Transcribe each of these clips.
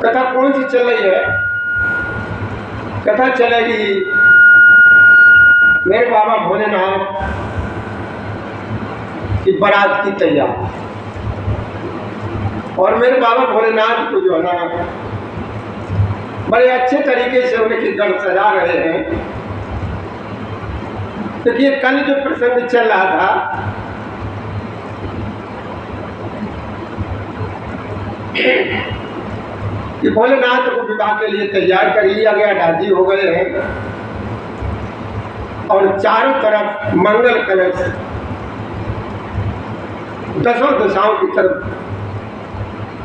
कथा कौन सी चल रही है? कथा चलेगी मेरे बाबा भोलेनाथ की बारात की तैयारी। और मेरे बाबा भोलेनाथ को जो है ना बड़े अच्छे तरीके से उनकी गढ़ सजा रहे हैं। देखिए कल जो प्रसंग चल रहा था कि भोलेनाथ को विवाह के लिए तैयार कर लिया गया, राजी हो गए हैं और चारों तरफ मंगल कलश दसों दिशाओं की तरफ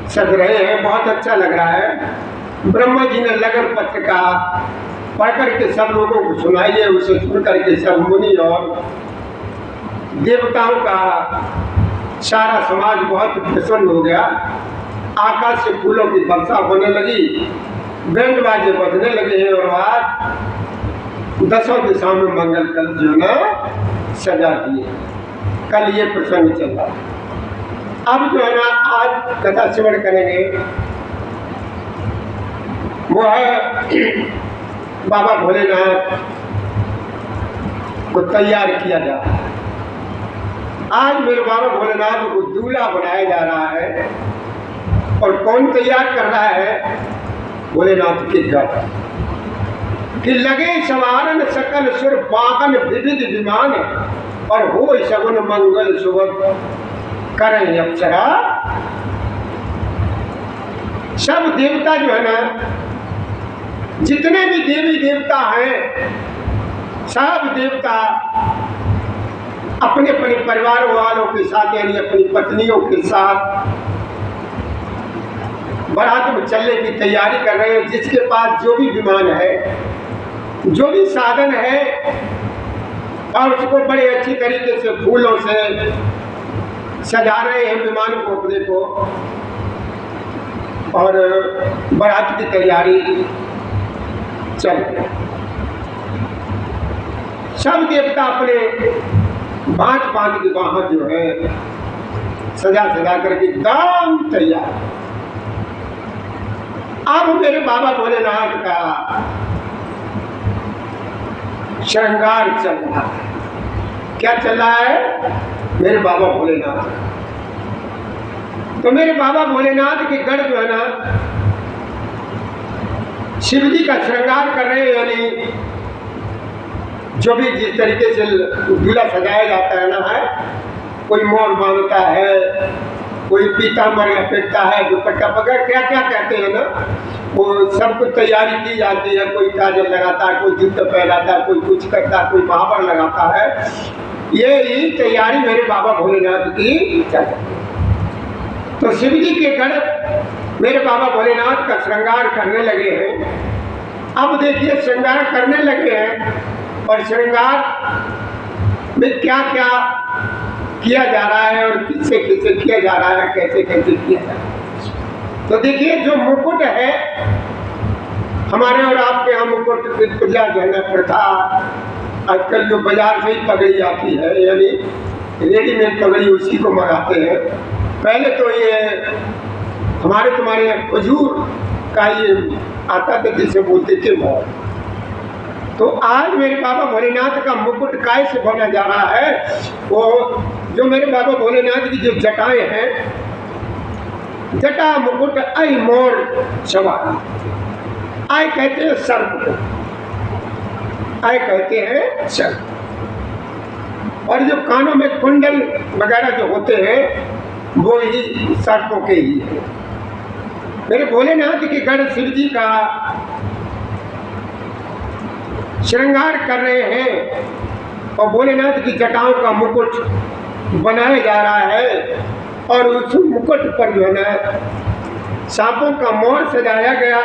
सज रहे हैं। बहुत अच्छा लग रहा है। ब्रह्मा जी ने लगन पत्र का पढ़ करके सब लोगों को सुनाइए। उसे सुन करके सब मुनि और देवताओं का सारा समाज बहुत प्रसन्न हो गया। आकाश से फूलों की वर्षा होने लगी, बैंड बाजे बजने लगे हैं और आज दसों दिशाओं में मंगल कलश जो ना सजा दिए। कल ये प्रसंग चल रहा है। अब जो है ना आज कथा श्रवण करेंगे वो है बाबा भोलेनाथ को तैयार किया जा रहा है। आज मेरे बाबा भोलेनाथ को दूल्हा बनाया जा रहा है। और कौन तैयार कर रहा है? भोलेनाथ के घर कि लगे सवारन सकल सुर वाहन विविध विमान और हो सगुन मंगल सुबह करें अप्सरा। सब देवता जो है ना, जितने भी देवी देवता हैं, सब देवता अपने अपने परिवार वालों के साथ यानी अपनी पत्नियों के साथ बारात में चलने की तैयारी कर रहे हैं। जिसके पास जो भी विमान है, जो भी साधन है, और उसको बड़े अच्छी तरीके से फूलों से सजा रहे हैं विमान को अपने को। और बारात की तैयारी चल रही। सब देवता अपने भांत की वाहन जो है सजा सजा करके एकदम तैयार। अब मेरे बाबा भोलेनाथ का श्रृंगार चल रहा है। क्या चल रहा है? मेरे बाबा भोलेनाथ। तो मेरे बाबा भोलेनाथ के गढ़ जो है ना शिव जी का श्रृंगार कर रहे हैं। यानी जो भी जिस तरीके से दूल्हा सजाया जाता है ना, कोई मोर बांधता है, कोई पीताम्बर लपेटता है, दुपट्टा पकड़ क्या क्या कहते हैं ना, वो सब कुछ तैयारी की जाती है। कोई काजल लगाता है, कोई जूते पहनाता है, कोई कुछ करता है, कोई महावर लगाता है। ये ही तैयारी मेरे बाबा भोलेनाथ की चल रही है। तो शिव जी के गढ़ मेरे बाबा भोलेनाथ का श्रृंगार करने लगे हैं। अब देखिए श्रृंगार करने लगे हैं और श्रृंगार में क्या क्या किया जा रहा है और किससे किससे किया जा रहा है, कैसे कैसे किया जा रहा है। तो देखिए जो मुकुट है हमारे और आपके यहाँ मुकुट की पूजा जो है प्रथा, आजकल जो बाजार से ही पगड़ी आती है यानी रेडीमेड पगड़ी उसी को मंगाते हैं। पहले तो ये हमारे तुम्हारे खजूर का ये आता था जिसे बोलते थे मोर। तो आज मेरे बाबा भोलेनाथ का मुकुट काय से बना जा रहा है? वो जो मेरे बाबा भोलेनाथ की जो जटाएं हैं, जटा मुकुट आई मोर सवार। आय कहते हैं सर्प को, आय कहते हैं सर्प। और जो कानों में कुंडल वगैरह जो होते हैं वो ही सर्पों के ही है। मेरे भोलेनाथ के गढ़ शिव जी का श्रृंगार कर रहे हैं और भोलेनाथ की जटाओं का मुकुट बनाया जा रहा है। और उस मुकुट पर जो है ना सांपों का मोर सजाया गया।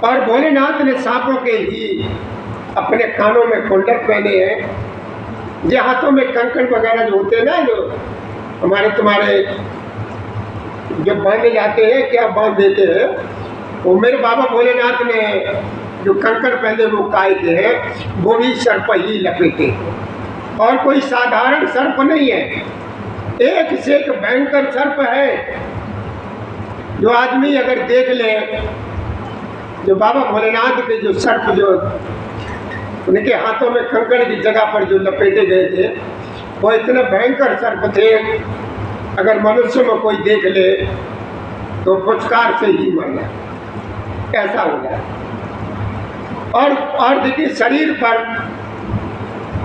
और भोलेनाथ ने सांपों के ही अपने कानों में कुंडल पहने हैं। जो हाथों में कंकण वगैरह जो होते हैं ना, जो हमारे तुम्हारे जो बांधे जाते हैं, क्या बांध देते हैं, वो मेरे बाबा भोलेनाथ ने जो कंकड़ पहले वो काय के हैं, वो भी सर्प ही लपेटे। और कोई साधारण सर्प नहीं है, एक से एक भयंकर सर्प है। जो आदमी अगर देख ले, जो बाबा भोलेनाथ के जो सर्प जो उनके हाथों में कंकड़ की जगह पर जो लपेटे गए थे, वो इतने भयंकर सर्प थे, अगर मनुष्य में कोई देख ले तो फुचकार से ही मर जाए, ऐसा हो जाए। और देखिए, शरीर पर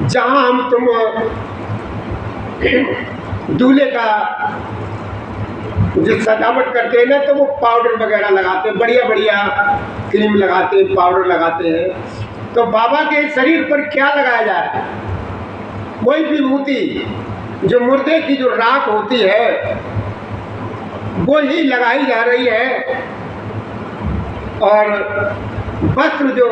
जहाँ हम तुम दूल्हे का जो सजावट करते हैं ना, तो वो पाउडर वगैरह लगाते हैं, बढ़िया बढ़िया क्रीम लगाते हैं, पाउडर लगाते हैं। तो बाबा के शरीर पर क्या लगाया जाए? वही विभूति जो मुर्दे की जो राख होती है वो ही लगाई जा रही है। और वस्त्र जो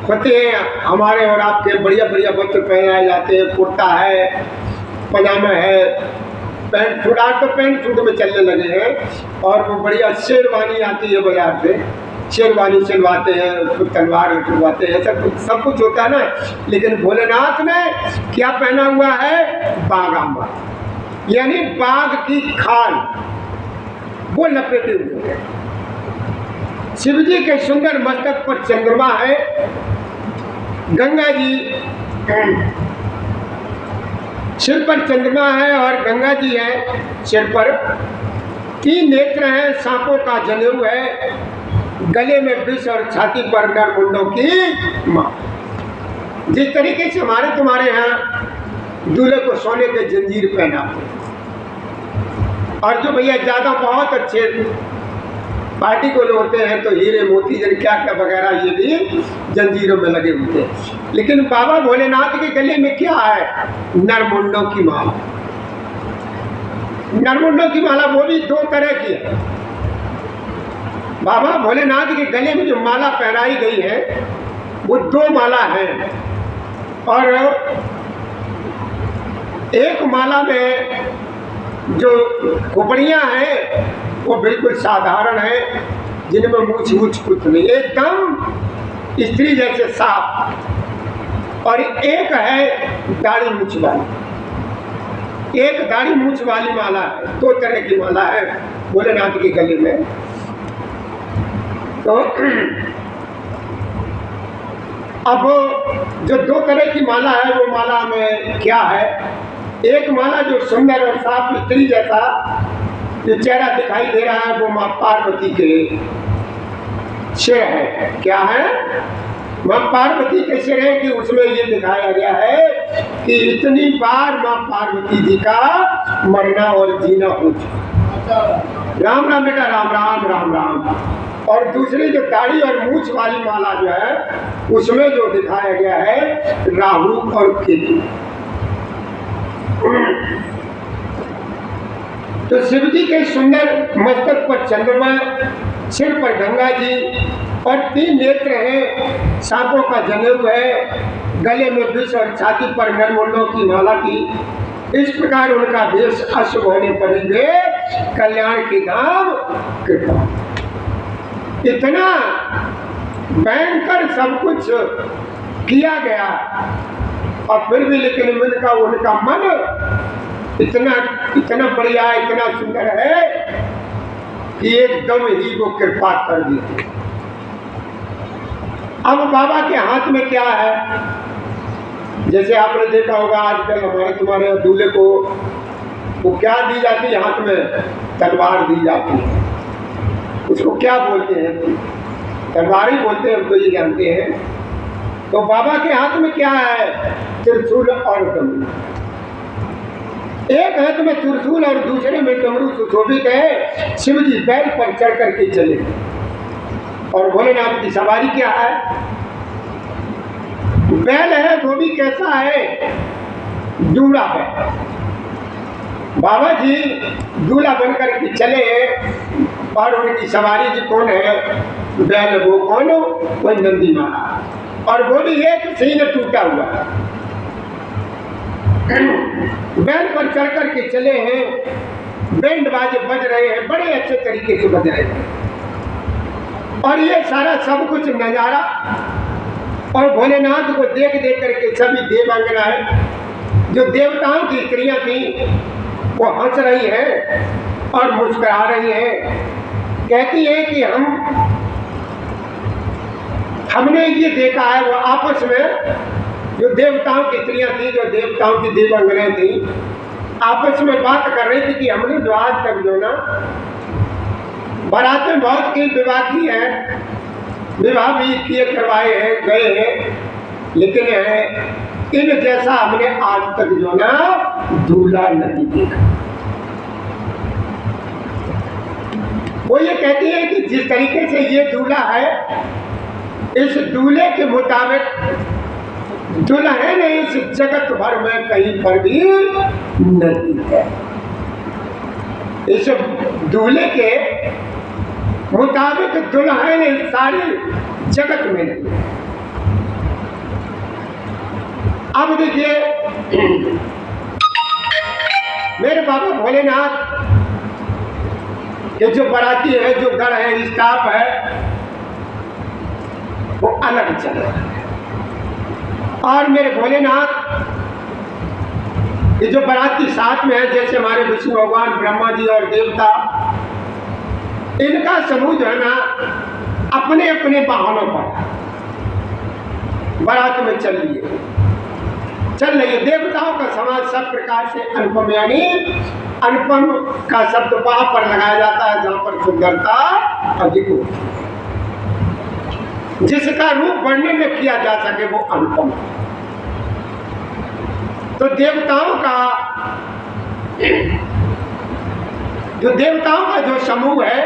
होते हैं हमारे और आपके, बढ़िया बढ़िया वस्त्र पहनाए जाते हैं, कुर्ता है, पजामा है, पैंट सूट, आज तो पैंट सूट में चलने लगे हैं। और वो बढ़िया शेरवानी आती है बाजार से, शेरवानी सिलवाते हैं, उसको तलवार सिलवाते हैं, सब कुछ होता है ना। लेकिन भोलेनाथ ने क्या पहना हुआ है? बागांबर, यानी बाघ की खाल, वो लपेटे हुए हैं। शिव जी के सुंदर मस्तक पर चंद्रमा है, गंगा जी सिर पर चंद्रमा है और गंगा जी है सिर पर। 3 नेत्र हैं, सांपों का जनेऊ है, गले में विष और छाती पर नरमुंडों की मां। जिस तरीके से हमारे तुम्हारे यहाँ दूल्हे को सोने के जंजीर पहनाते, और जो भैया ज़्यादा बहुत अच्छे पार्टी को होते हैं तो हीरे मोती जन क्या क्या वगैरह ये भी जंजीरों में लगे होते हैं। लेकिन बाबा भोलेनाथ के गले में क्या है? नरमुंडों की माला। नरमुंडों की माला वो भी 2 तरह की है। बाबा भोलेनाथ के गले में जो माला पहनाई गई है वो 2 माला है। और एक माला में जो खोपड़ियाँ हैं वो बिल्कुल साधारण है, जिनमें मूछ कुछ नहीं, एकदम स्त्री जैसे साफ। और एक है दाढ़ी मूछ वाली, एक दाढ़ी मूछ वाली माला है। 2 तरह की माला है भोलेनाथ के गले में। तो अब जो 2 तरह की माला है वो माला में क्या है? एक माला जो सुंदर और साफ स्त्री जैसा जो चेहरा दिखाई दे रहा है वो माँ पार्वती के सिर है। क्या है? माँ पार्वती के सिर है कि उसमें ये दिखाया गया है कि इतनी बार माँ पार्वती जी का मरना और जीना हो चुका। राम राम बेटा, राम राम राम राम। और दूसरी जो दाढ़ी और मूछ वाली माला जो है उसमें जो दिखाया गया है राहु और केतु। तो शिव जी के सुंदर मस्तक पर चंद्रमा, सिर पर गंगा जी और 3 नेत्र हैं, सांपों का जनेऊ है, गले में विष और छाती पर नरमुंडों की माला की। इस प्रकार उनका वेश अशुभ होने पर ही वे कल्याण की धाम कृपा। इतना भयंकर सब कुछ किया गया और फिर भी लेकिन उनका मन इतना बढ़िया, इतना सुंदर है कि एकदम ही वो कृपा कर दी। अब बाबा के हाथ में क्या है? जैसे आपने देखा होगा आजकल हमारे तुम्हारे दूल्हे को वो क्या दी जाती है? हाथ में तलवार दी जाती है। उसको क्या बोलते हैं? तलवार ही बोलते हैं, हम तो ये जानते हैं। तो बाबा के हाथ में क्या है? त्रिशूल और डमरू। एक हाथ में त्रिशूल और दूसरे में डमरू सुशोभित है। शिव जी बैल पर चढ़ करके चले और भोलेनाथ की सवारी क्या है? बैल है, वो भी कैसा है? दूल्हा है। बाबा जी दूल्हा बनकर के चले और उनकी सवारी जी कौन है? बैल। वो कौन हो? वो नंदी महाराज। और वो भी एक सीन टूटा हुआ है। बैल पर चढ़ करके चले हैं, बैंड बाजे बज रहे हैं, बड़े अच्छे तरीके से बज रहे हैं। और ये सारा सब कुछ नजारा और भोलेनाथ को देख देख करके सभी देवांगनाएं, जो देवताओं की स्त्रियां थी, वो हंस रही है और मुस्कुरा रही है। कहती है कि हमने ये देखा है, वो आपस में जो देवताओं की स्त्रियां थी, जो देवताओं की देवांगनाएं थी, आपस में बात कर रही थी कि हमने जो आज तक जो ना बारात में बहुत के विवाह किए हैं, विवाह भी किए करवाए हैं, गए हैं, लेकिन इन जैसा हमने आज तक जो ना दूल्हा नहीं देखा। वो ये कहती है कि जिस तरीके से ये दूल्हा है, इस दूल्हे के मुताबिक दुल्हन इस जगत भर में कहीं पर भी नहीं है। इस दूल्हे के मुताबिक दुल्हन इस सारी जगत में नहीं है। अब देखिए, मेरे बाबा भोलेनाथ के जो बाराती है, जो घर है, स्टाफ है, वो अलग चल रहा है। और मेरे भोलेनाथ ये जो बाराती साथ में है, जैसे हमारे विष्णु भगवान, ब्रह्मा जी और देवता, इनका समूह जो है ना अपने अपने वाहनों पर बारात में चल रही है। देवताओं का समाज सब प्रकार से अनुपम, यानी अनुपम का शब्द वहां पर लगाया जाता है जहां पर सुंदरता अधिक हो, जिसका रूप वर्णन में किया जा सके वो अनुपम। तो देवताओं का जो समूह है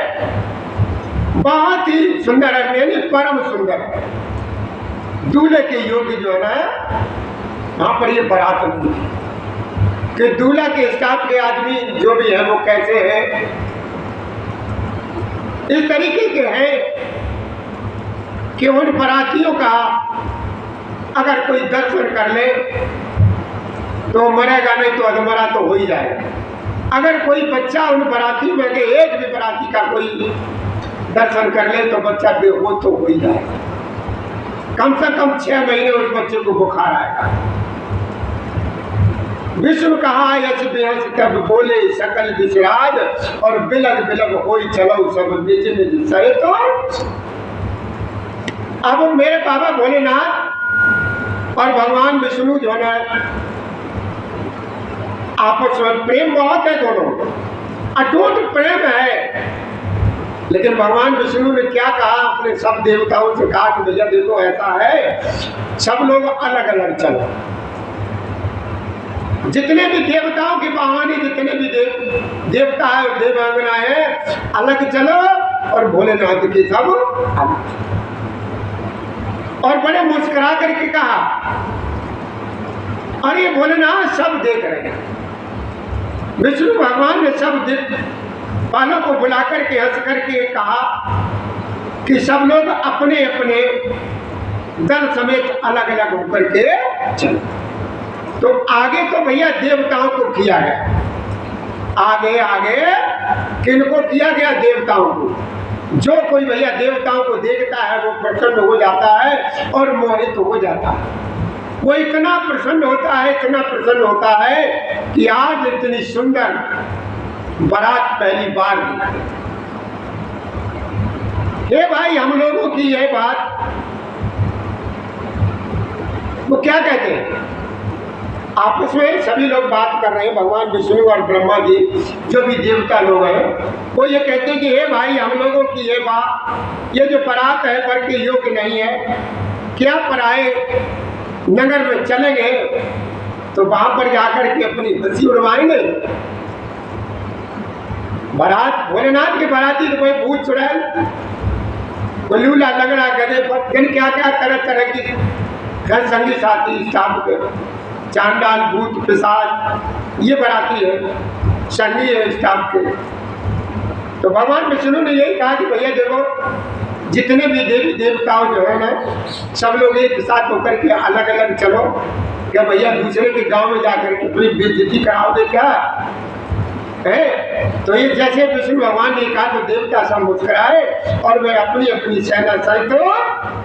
बहुत ही सुंदर है, यानी परम सुंदर है। दूल्हे के योग्य जो है ना वहां पर ये बारात होती है कि दूल्हा के स्टाफ के आदमी जो भी है वो कैसे है, इस तरीके के हैं कि उन बारातियों का अगर कोई दर्शन कर ले तो मरेगा नहीं तो अधमरा तो हो ही जाएगा। अगर कोई बच्चा उन बारातियों में के एक भी बाराती का कोई दर्शन कर ले तो बच्चा बेहोश तो हो ही जाएगा। कम से कम 6 महीने उस बच्चे को बुखार आएगा। विष्णु कहा यश बेहस तब बोले सकल विषराज, और बिलग बिलग हो चलो सब निज निज सहे। तो अब मेरे बाबा भोलेनाथ और भगवान विष्णु जो है आपस में प्रेम बहुत है, दोनों अटूट प्रेम है। लेकिन भगवान विष्णु ने क्या कहा, अपने सब देवताओं से कहा कि भैया देखो ऐसा है, सब लोग अलग अलग चलो। जितने भी देवताओं के बहाने, जितने भी देवता है और देवांगना है, अलग चलो, और भोलेनाथ के सब अलग। और बड़े मुस्कुरा करके कहा, अरे भोलेनाथ सब देख रहे हैं। विष्णु भगवान ने सब वालों को बुला करके हंस करके कहा कि सब लोग अपने अपने दल समेत अलग अलग होकर के चलो। तो आगे तो भैया देवताओं को किया गया, आगे आगे किनको किया गया? देवताओं को। जो कोई भैया देवताओं को देखता है वो प्रसन्न हो जाता है और मोहित हो जाता है। वो इतना प्रसन्न होता है, इतना प्रसन्न होता है कि आज इतनी सुंदर बारात पहली बार दिखाई। ये भाई हम लोगों की यह बात वो क्या कहते हैं, आपस में सभी लोग बात कर रहे हैं, भगवान विष्णु और ब्रह्मा जी जो भी देवता लोग हैं, वो ये कहते हैं कि हे भाई हम लोगों की ये बात, ये जो बारात है वर के योग्य नहीं है। क्या पराए नगर में चलेंगे तो वहां पर जाकर के अपनी हंसी उड़वाएंगे? बारात भोलेनाथ की बाराती तो कोई भूत चुड़ैल, कोई लूला लगड़ा गधे पर क्या क्या तरह तरह की घर संगी साथी स्टाफ के चांडाल भूत पिशाच ये बाराती है, संगी है स्टाफ के। तो भगवान विष्णु ने यही कहा कि भैया देखो जितने भी देवी देवताओं जो है ना सब लोग एक साथ होकर के अलग अलग चलो। क्या भैया दूसरे के गांव में जाकर के पूरी बेइज्जती कराओगे क्या है? तो ये जैसे विष्णु भगवान ने कहा तो देवता सब मुस्कुराए और वे अपनी अपनी सेना सहित तो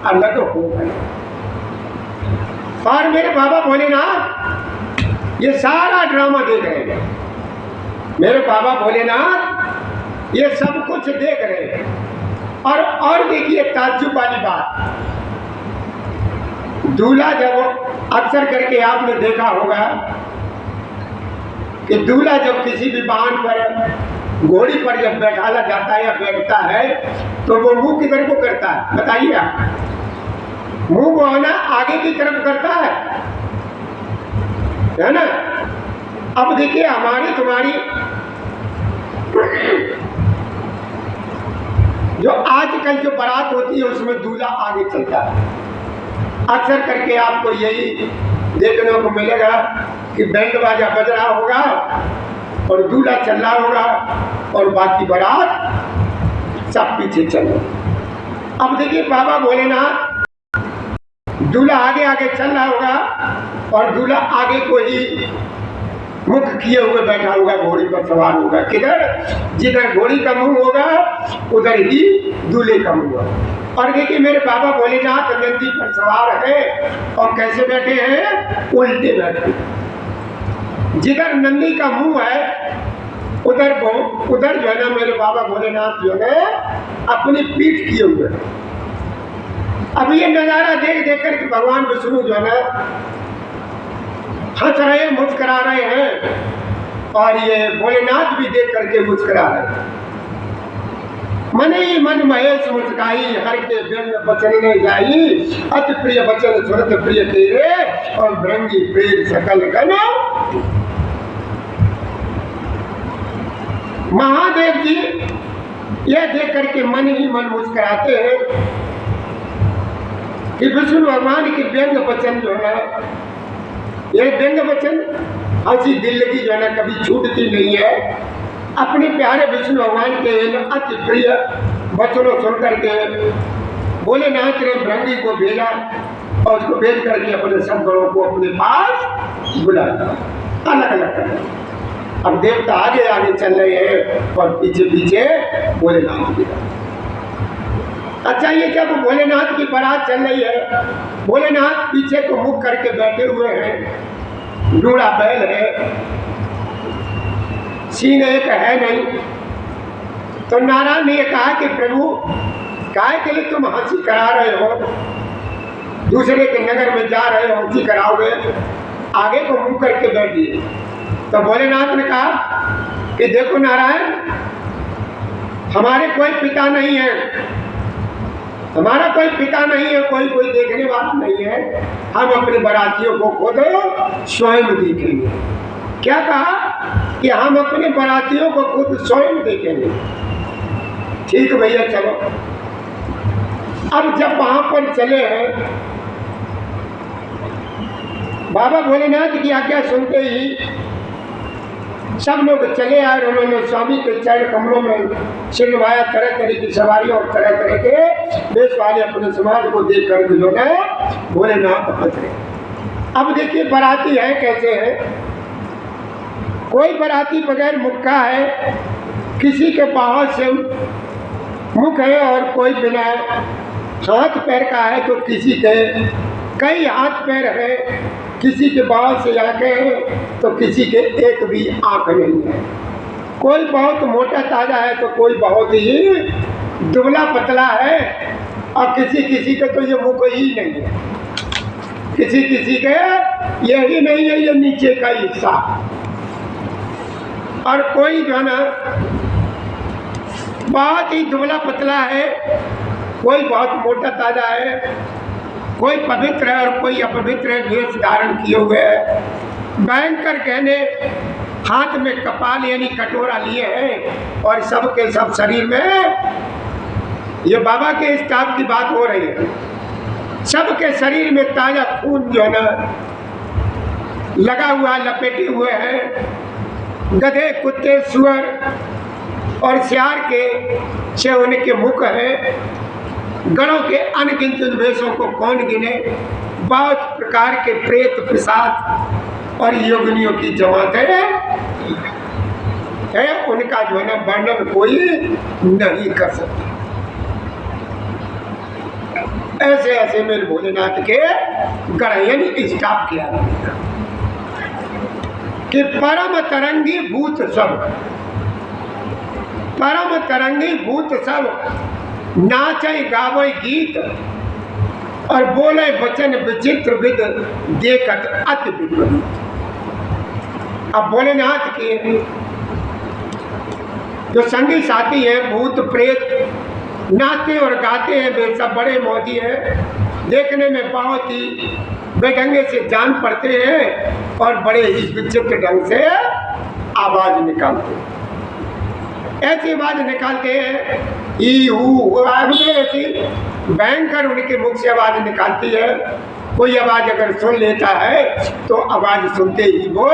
अलग हो गए। और मेरे बाबा भोलेनाथ ये सारा ड्रामा देख रहे हैं। मेरे बाबा भोलेनाथ ये सब कुछ देख रहे हैं। और देखिए ताज्जुब वाली बात, दूल्हा जब अक्सर करके आपने देखा होगा कि दूल्हा जब किसी भी वाहन पर, घोड़ी पर जब बैठाला जाता है या बैठता है तो वो मुंह किधर को करता है बताइए आप? मुंह वो है ना आगे की तरफ करता है ना। अब देखिए हमारी तुम्हारी जो आजकल जो बारात होती है उसमें दूल्हा आगे चलता है। अक्सर करके आपको यही देखने को मिलेगा कि बैंड बाजा बज रहा होगा और दूल्हा चल रहा होगा और बाकी बारात सब पीछे चल रहा। अब देखिए बाबा भोलेनाथ, दूल्हा आगे आगे चल रहा होगा और दूल्हा आगे को ही मुख किए हुए बैठा होगा, घोड़ी पर सवार होगा। किधर? जिधर घोड़ी का मुंह होगा उधर ही दूल्हे का मुंह होगा। और देखिए मेरे बाबा भोलेनाथ नंदी पर सवार है और कैसे बैठे हैं? उल्टे बैठे। जिधर नंदी का मुंह है उधर जो है ना मेरे बाबा भोलेनाथ जो है अपनी पीठ किए हुए। अब ये नजारा देख देख कर भगवान विष्णु जो है ना हंस रहे, मुस्कुरा रहे हैं और ये भोलेनाथ भी देख करके मुस्कुरा रहे हैं। मन ही मन महेश मुस्काई, हर के व्यंग बचन ने जाई, अति प्रिय बचन सुरत प्रिय तेरे और भृंगी प्रेम सकल गण। महादेव जी यह देख करके मन ही मन मुस्कुराते हैं कि विष्णु भगवान के व्यंग वचन जो है, ये व्यंग वचन हंसी दिल की जो है ना कभी छूटती नहीं है। अपने प्यारे विष्णु भगवान के अति प्रिय वचनों सुन करके भोलेनाथ ने भृंगी को भेजा और उसको भेज करके अपने सब गणों को अपने पास बुलाया, अलग अलग कर। अब देवता आगे आगे चल रहे हैं और पीछे पीछे भोलेनाथ की। अच्छा, ये जब भोलेनाथ की बारात चल रही है, भोलेनाथ पीछे को मुख करके बैठे हुए हैं, जूड़ा बैल है, सीन एक है नहीं। तो नारायण ने कहा कि प्रभु काहे के लिए तुम हंसी करा रहे हो, दूसरे के नगर में जा रहे हो, हंसी कराओगे, आगे को मुंह करके बैठिए। तो भोलेनाथ ने कहा कि देखो नारायण, हमारे कोई पिता नहीं है, हमारा कोई पिता नहीं है, कोई देखने वाला नहीं है, हम अपने बारातियों को खुद स्वयं देखेंगे। क्या कहा कि हम अपने बारातियों को खुद स्वयं देखेंगे। ठीक भैया चलो। अब जब वहां पर चले हैं, बाबा भोलेनाथ की आज्ञा सुनते ही सब लोग चले आए। उन्होंने स्वामी के चरण कमलों में सिर नवाया, तरह तरह की सवारियों और तरह तरह के देश वाले अपने समाज को देख कर जो है भोलेनाथ हंस रहे। अब देखिए बाराती है कैसे है, कोई बाराती बगैर मुख का है, किसी के बहुत से मुख है और कोई बिना हाथ पैर का है, तो किसी के कई हाथ पैर है, किसी के बहुत से आंखें हैं तो किसी के एक भी आंख नहीं है। कोई बहुत मोटा ताजा है तो कोई बहुत ही दुबला पतला है और किसी किसी के तो ये मुख ही नहीं है, किसी किसी के ये ही नहीं है, ये नीचे का हिस्सा। और कोई जो है ना बहुत ही दुबला पतला है, कोई बहुत मोटा ताजा है, कोई पवित्र है और कोई अपवित्र है, वेश धारण किए हुए है, भयंकर गहने हाथ में कपाल यानी कटोरा लिए हैं और सब के सब शरीर में, ये बाबा के स्टाफ की बात हो रही है, सबके शरीर में ताजा खून जो है ना लगा हुआ, लपेटे हुए हैं। गधे, कुत्ते, सुअर और सियार के से उनके मुख है। गणों के अनगिनत वेशों को कौन गिने, बहुत प्रकार के प्रेत, पिशाच और योगिनियों की जमात है, उनका जो है ना वर्णन कोई नहीं कर सकता। ऐसे ऐसे मेरे भोलेनाथ के गणयन स्टाफ किया कि परम तरंगी भूत सब परम तरंगी भूत सब नाचे गावे गीत, और बोले वचन विचित्र विद देखत अति विपरीत। अब भोलेनाथ के जो संगी साथी हैं भूत प्रेत नाचते और गाते हैं, वे सब बड़े मौजी हैं, देखने में बहुत ही बेढंगे से जान पड़ते हैं और बड़े ही विचित्र ढंग से आवाज निकालते हैं। ऐसी आवाज निकालते हैं ऐसी भयंकर उनके मुख से आवाज निकालती है। कोई आवाज अगर सुन लेता है तो आवाज सुनते ही वो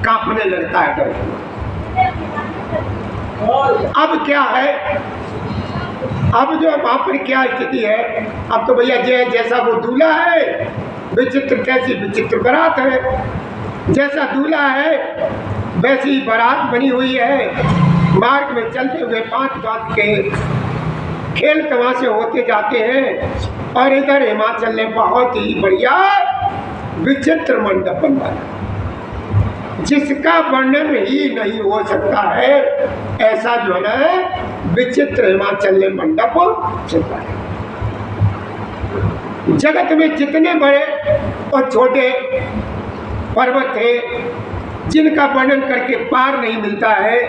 कांपने लगता है डर। अब क्या है, अब जो वहां पर क्या स्थिति है, अब तो भैया जैसा वो दूल्हा है विचित्र, कैसी विचित्र बारात है, जैसा दूल्हा है वैसी बारात बनी हुई है। मार्ग में चलते हुए 5 बात के खेल तमाशे होते जाते हैं, और इधर हिमाचल में बहुत ही बढ़िया विचित्र मंडप बनवा जिसका वर्णन ही नहीं हो सकता है। ऐसा जो है ना विचित्र हिमाचल में मंडप चलता है। जगत में जितने बड़े और छोटे पर्वत थे जिनका वर्णन करके पार नहीं मिलता है,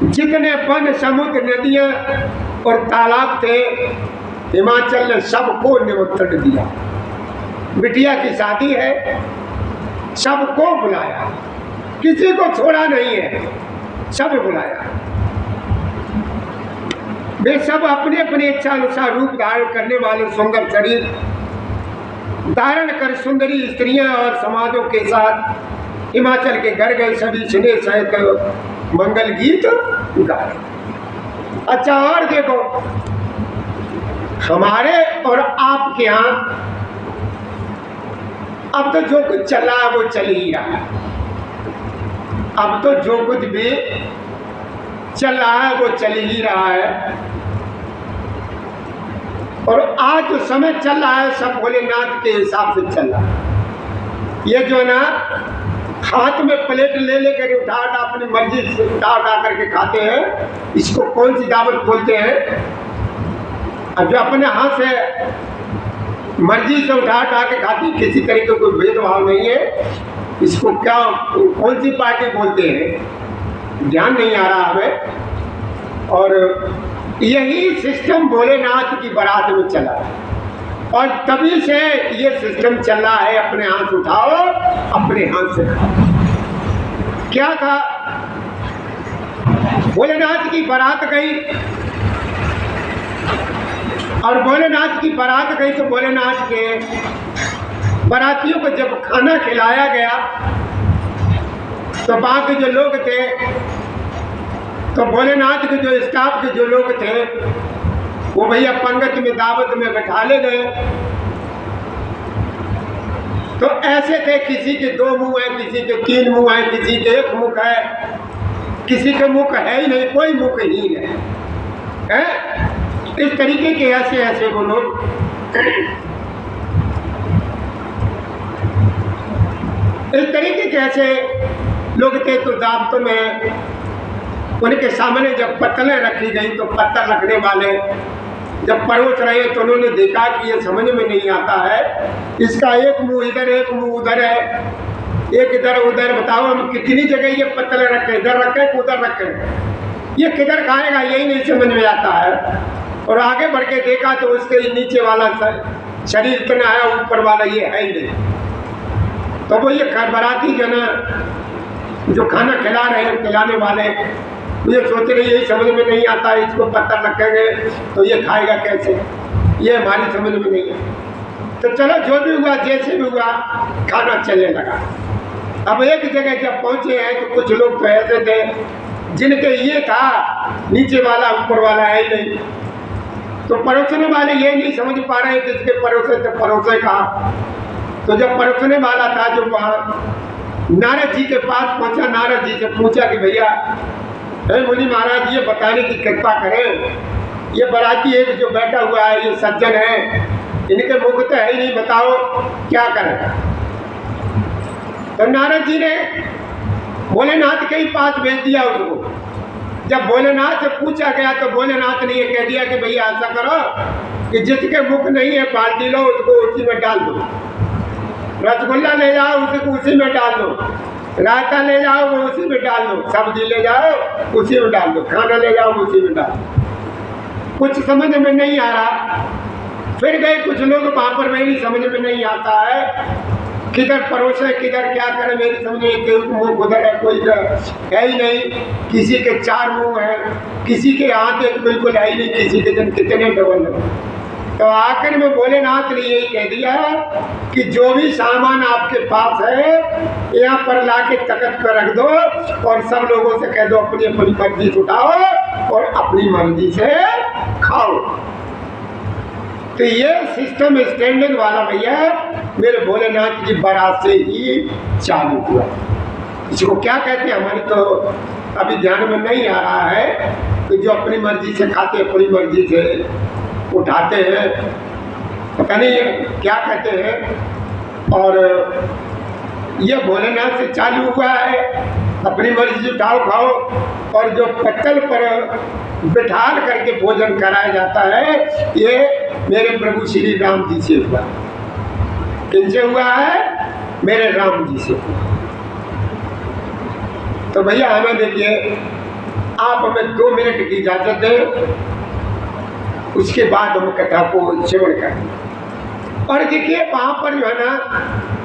जितने वन समुद्र नदियां और तालाब थे, हिमाचल ने सबको निमंत्रण दिया। बिटिया की शादी है, सबको बुलाया, किसी को छोड़ा नहीं है, सब बुलाया। वे सब अपने अपने इच्छा अनुसार रूप धारण करने वाले सुंदर शरीर धारण कर सुंदरी स्त्रियां और समाजों के साथ हिमाचल के घर गए। सभी स्नेह सहित मंगल गीत गाए। अच्छा, और देखो हमारे और आपके यहाँ अब तो जो कुछ चल रहा है वो चल ही रहा है। अब तो जो कुछ भी चल रहा है वो चल ही रहा है। और आज जो समय चल रहा है सब भोलेनाथ के हिसाब से चल रहा है। ये जो है ना हाथ में प्लेट ले लेकर उठा अपनी मर्जी से उठा करके खाते हैं, इसको कौन सी दावत बोलते हैं? और जो अपने हाथ से मर्जी से उठा के खाती, किसी तरह का कोई भेदभाव नहीं है, इसको क्या कौन सी पार्टी बोलते हैं ध्यान नहीं आ रहा हमें। और यही सिस्टम भोलेनाथ की बारात में चला है, और तभी से ये सिस्टम चल रहा है अपने हाथ उठाओ अपने हाथ से खाओ। क्या था, भोलेनाथ की बारात गई, और भोलेनाथ की बारात गई तो भोलेनाथ के बारातियों को जब खाना खिलाया गया तो बाकी जो लोग थे, तो भोलेनाथ के जो स्टाफ के जो लोग थे वो भैया पंगत में दावत में बैठा ले गए। तो ऐसे थे, किसी के 2 मुंह है, किसी के 3 मुंह है, किसी के 1 मुख है, किसी के मुख है ही नहीं, कोई मुख ही नहीं है। इस तरीके के ऐसे वो लोग इस तरीके के ऐसे लोग थे। तो दावतों में उनके सामने जब पत्तलें रखी गई तो पत्तल रखने वाले जब परोस रहे तो उन्होंने देखा कि ये समझ में नहीं आता है, इसका 1 मुंह इधर 1 मुंह उधर है, एक इधर उधर, बताओ हम कितनी जगह ये पत्तलें रखे, इधर रखे उधर रखे, ये किधर खाएगा यही नहीं समझ में आता है। और आगे बढ़ के देखा तो उसके नीचे वाला शरीर इतना है, ऊपर वाला ये है ही नहीं। तो वो ये बाराती जो ना जो खाना खिला रहे हैं खिलाने वाले ये सोच रहे यही समझ में नहीं आता है, इसको पत्थर रखेंगे तो ये खाएगा कैसे, ये हमारी समझ में नहीं है। तो चलो जो भी हुआ जैसे भी हुआ खाना चलने लगा। अब एक जगह जब पहुंचे हैं तो कुछ लोग तो ऐसे थे जिनके ये था नीचे वाला ऊपर वाला है ही नहीं, तो परोसने वाले ये नहीं समझ पा रहे हैं किसके परोसे तो परोसे कहा। तो जब परोसने वाला था जो वहाँ नारद जी के पास पहुंचा, नारद जी से पूछा कि भैया मुनि महाराज ये बताने की कृपा करें, ये बाराती एक जो बैठा हुआ है ये सज्जन है, इनके मुख तो है ही नहीं, बताओ क्या करें। तो नारद जी ने भोलेनाथ के ही पास भेज दिया उसको जब भोलेनाथ से पूछा गया तो भोलेनाथ ने ये कह दिया कि भैया ऐसा करो कि जिसके मुख नहीं है बाल्टी लो, उसको उसी में डाल दो। रसगुल्ला ले जाओ, उसको उसी में डाल दो। रायता ले जाओ, वो उसी में डाल दो। सब्जी ले जाओ, उसी में डाल दो। खाना ले जाओ, उसी में डाल दो। कुछ समझ में नहीं आ रहा। फिर गए कुछ लोग वहाँ पर, मेरी समझ में नहीं आता है किधर परोसे किधर क्या करे, मेरी समझ में कोई मुँह उधर है, कोई है ही नहीं। किसी के 4 मुँह है, किसी के हाथ एक बिल्कुल है ही नहीं, किसी के जन कितने डबल है। तो आखिर में भोलेनाथ ने यही कह दिया कि जो भी सामान आपके पास है यहाँ पर लाके तख्त पर रख दो और सब लोगों से कह दो अपनी अपनी मर्जी से उठाओ और अपनी मर्जी से खाओ। तो ये सिस्टम स्टैंडिंग वाला भैया मेरे भोलेनाथ की बारात से ही चालू हुआ। इसको क्या कहते हैं हमारी तो अभी ध्यान में नहीं आ रहा है कि जो अपनी मर्जी से खाते अपनी मर्जी से उठाते हैं, पता नहीं क्या कहते हैं। और ये भोलेनाथ से चालू हुआ है, अपनी मर्जी से उठाओ खाओ। और जो पत्तल पर बिठाल करके भोजन कराया जाता है ये मेरे प्रभु श्री राम जी से हुआ। किनसे हुआ है? मेरे राम जी से। तो भैया हमें देखिए, आप हमें 2 मिनट की इजाजत दें, उसके बाद हम कथा को श्रवण करें। और देखिए वहाँ पर जो है ना,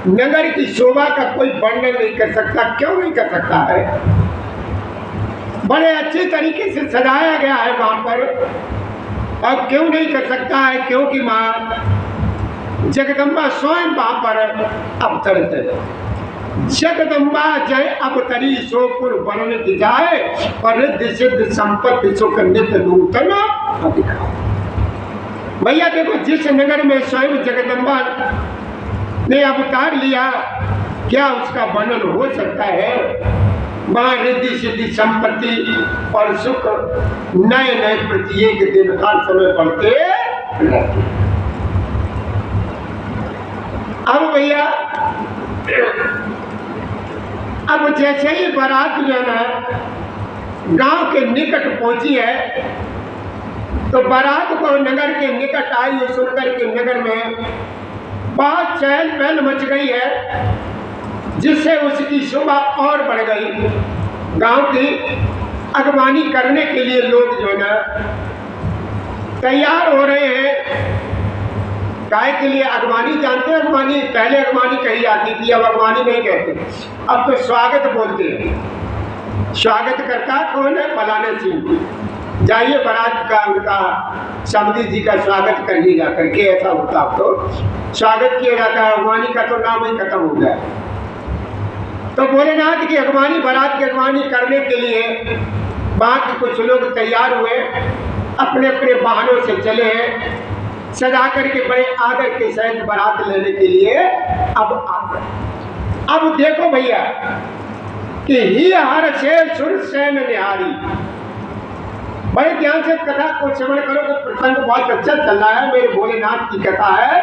नगर की शोभा का कोई वर्णन नहीं कर सकता। क्यों नहीं कर सकता है? बड़े अच्छे तरीके से सजाया गया है वहाँ पर। और क्यों नहीं कर सकता है? क्योंकि माँ जगदम्बा स्वयं वहाँ पर अवतरित है। जगदम्बा जय अवतरी सोपुर वर्णित जाए और रिद्धि सिद्ध संपत्ति सुख नित्य नूतन अधिकार। भैया देखो, जिस नगर में स्वयं जगदम्बा ने अवतार लिया, क्या उसका वर्णन हो सकता है? वहाँ रिद्धि सिद्धि संपत्ति और सुख नए नए प्रत्येक दिन हर समय बढ़ते रहते। अब भैया, अब जैसे ही बारात जो है ना गांव के निकट पहुंची है, तो बारात को नगर के निकट आई सुनकर के नगर में बहुत चहल पहल मच गई है, जिससे उसकी शोभा और बढ़ गई। गांव की अगवानी करने के लिए लोग जो है ना तैयार हो रहे हैं। गाय के लिए अगवानी जानते हैं? अगवानी पहले अगवानी कही जाती थी, अब अगवानी नहीं कहते, अब तो स्वागत बोलते हैं। स्वागत करता कौन है? फलाने सिंह। जाइए बारात का उनका समधी जी का स्वागत करिए जा करके, ऐसा होता तो स्वागत किया जाता है। अगवानी का तो नाम ही खत्म हो गया। तो भोलेनाथ की अगवानी, बारात की अगवानी करने के लिए वहाँ के कुछ लोग तैयार हुए, अपने अपने वाहनों से चले हैं, सजा करके बड़े आदर के सहित बारात लेने के लिए अब आ गए। अब देखो भैया कि ही हर से सुर सैन निहारी। बड़े ध्यान से कथा को श्रवण करो कि प्रसंग बहुत अच्छा चल रहा है। मेरे भोलेनाथ की कथा है,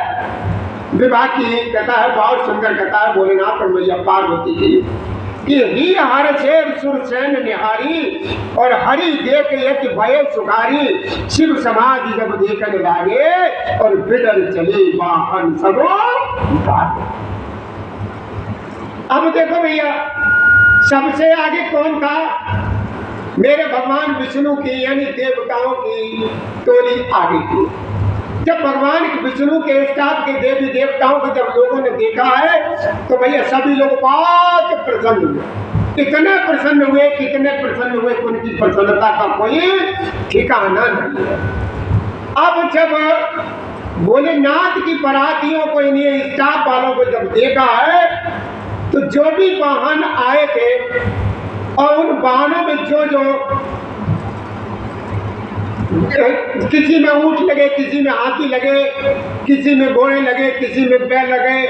विवाह की कथा है, बहुत सुंदर कथा है भोलेनाथ और मैया पार्वती की। कि ही हर से सुर सैन निहारी और हरि देख यति भय सुखारी। शिव समाधि जब देखने लागे और बिदर चले वाहन सबो। अब देखो भैया, सबसे आगे कौन था? मेरे भगवान विष्णु की यानी देवताओं की टोली आगे थी। जब भगवान विष्णु के स्टाफ के देवी देवताओं को जब लोगों ने देखा है तो भैया सभी लोग बहुत प्रसन्न हुए। इतने प्रसन्न हुए, कितने प्रसन्न हुए, उनकी प्रसन्नता का कोई ठिकाना नहीं है। अब जब भोलेनाथ की बारातियों को, इन्हीं स्टाफ वालों को जब देखा है तो जो भी वाहन आए थे और उन वाहनों में जो किसी में ऊंट लगे, किसी में हाथी लगे, किसी में घोड़े लगे, किसी में बैल लगे,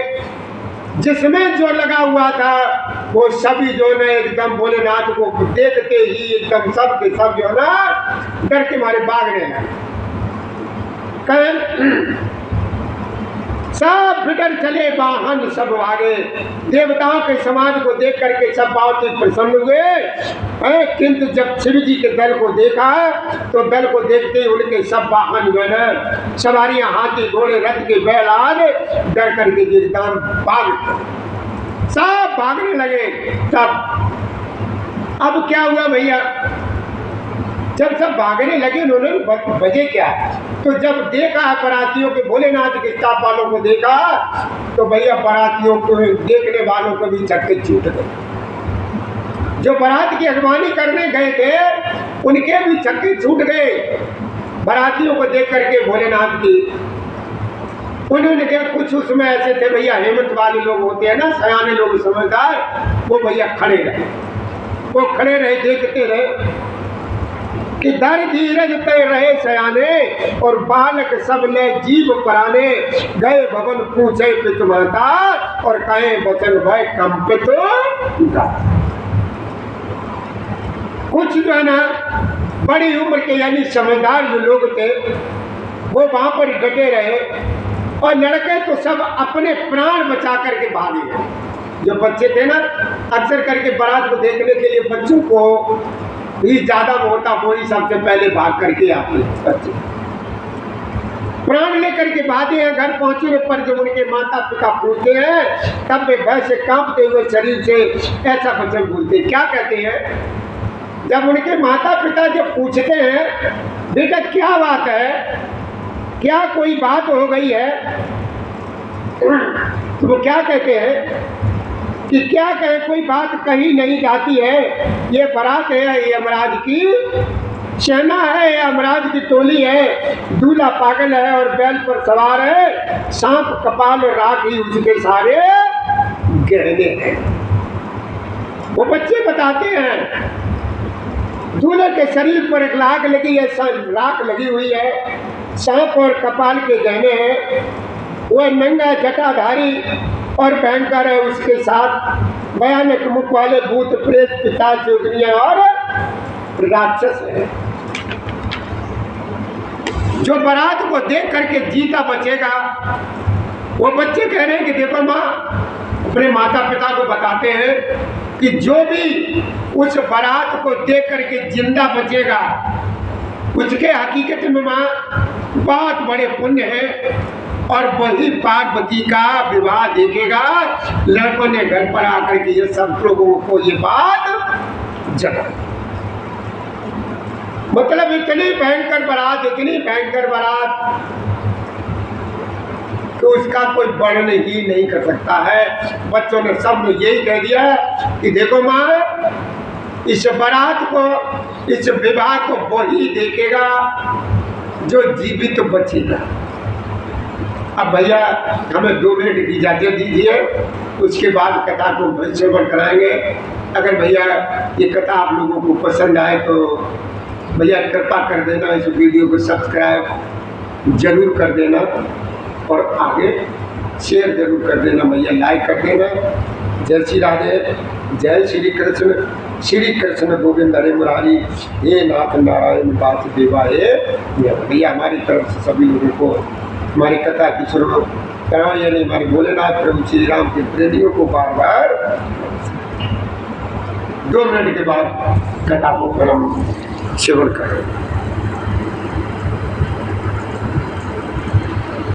जिसमें जो लगा हुआ था वो सभी जो है एकदम भोलेनाथ को देखते ही एकदम सब के सब जो है ना डर के मारे भागने लगे। सब बिगड़ चले वाहन सब आगे। देवताओं के समाज को देख करके सब बहुत ही प्रसन्न हुए, किंतु जब शिव जी के दल को देखा तो दल को देखते ही उनके सब वाहन जो है, सवारियां, हाथी, घोड़े, रथ के बैल आदि डर करके गिरदान भाग, सब भागने लगे। तब अब क्या हुआ भैया, जब सब भागने लगे उन्होंने बजे क्या, तो जब देखा बारातियों के, भोलेनाथ के स्टाफ वालों को देखा तो भैया बारातियों को, देखने वालों को भी चक्के छूट गए। जो बारात की अगवानी करने गए थे उनके भी चक्के छूट गए बारातियों को देख करके भोलेनाथ की। उन्होंने क्या, कुछ उसमें ऐसे थे भैया, हेमंत वाले लोग होते हैं ना, सयाने लोग समझदार, वो भैया खड़े रहे, वो खड़े रहे, देखते रहे कि दर धीरज तय रहे सयाने और बालक सब ले जीव पराने। गए भवन पूछे पित माता और कहे बचन भय कंपित। कुछ जो है ना बड़ी उम्र के यानी समझदार जो लोग थे वो वहां पर डटे रहे, और लड़के तो सब अपने प्राण बचा करके भागे। जो बच्चे थे ना, अक्सर करके बारात को देखने के लिए बच्चों को भी ज्यादा होता, वही सबसे पहले भाग करके आते बच्चे, प्राण लेकर के भागे हैं। घर पहुंचने पर जब उनके माता पिता पूछते हैं तब वे भय से कांपते हुए शरीर से ऐसा वचन बोलते, क्या कहते हैं, जब उनके माता पिता जब पूछते हैं बेटा क्या बात है, क्या कोई बात हो गई है, तो वो क्या कहते हैं कि क्या कहे, कोई बात कही नहीं जाती है, ये बारात है, ये यमराज की सेना है, ये यमराज की टोली है, दूल्हा पागल है और बैल पर सवार है, सांप कपाल और राख ही उसके सारे गहने हैं। वो बच्चे बताते हैं दूल्हे के शरीर पर एक लाख लगी है, राख लगी हुई है, सांप और कपाल के गहने हैं, वह नंगा जटाधारी और भयंकर है, उसके साथ भयानक मुख वाले भूत प्रेत पिशाच जोगिनियां और राक्षस है। जो बारात को देख करके जीता बचेगा, वो बच्चे कह रहे हैं कि देखो माँ, अपने माता पिता को बताते हैं कि जो भी उस बारात को देख करके जिंदा बचेगा उसके हकीकत में माँ बहुत बड़े पुण्य है, और वही पार्वती का विवाह देखेगा। लड़कों ने घर पर आकर के ये सब लोगों को ये बात जगा, मतलब इतनी भयंकर बारात, इतनी भयंकर बारात तो उसका कोई वर्णन ही नहीं कर सकता है। बच्चों ने सब ने यही कह दिया कि देखो माँ, इस बारात को, इस विवाह को वही देखेगा जो जीवित बचेगा। अब भैया हमें 2 मिनट की इजाजत दीजिए, उसके बाद कथा को श्रवण कराएंगे। अगर भैया ये कथा आप लोगों को पसंद आए तो भैया कृपा कर देना, इस वीडियो को सब्सक्राइब जरूर कर देना और आगे शेयर जरूर कर देना भैया, लाइक कर देना। जय श्री राधे, जय श्री कृष्ण गोविंद हरे मुरारी, हे नाथ नारायण वासुदेवा हे। भैया हमारी तरफ से सभी लोगों को हमारी कथा की शुरू कराओ, यानी हमारे भोलेनाथ प्रभु श्री राम के प्रेमियों को बार बार 2 मिनट के बाद कथा को परम सेवन करें।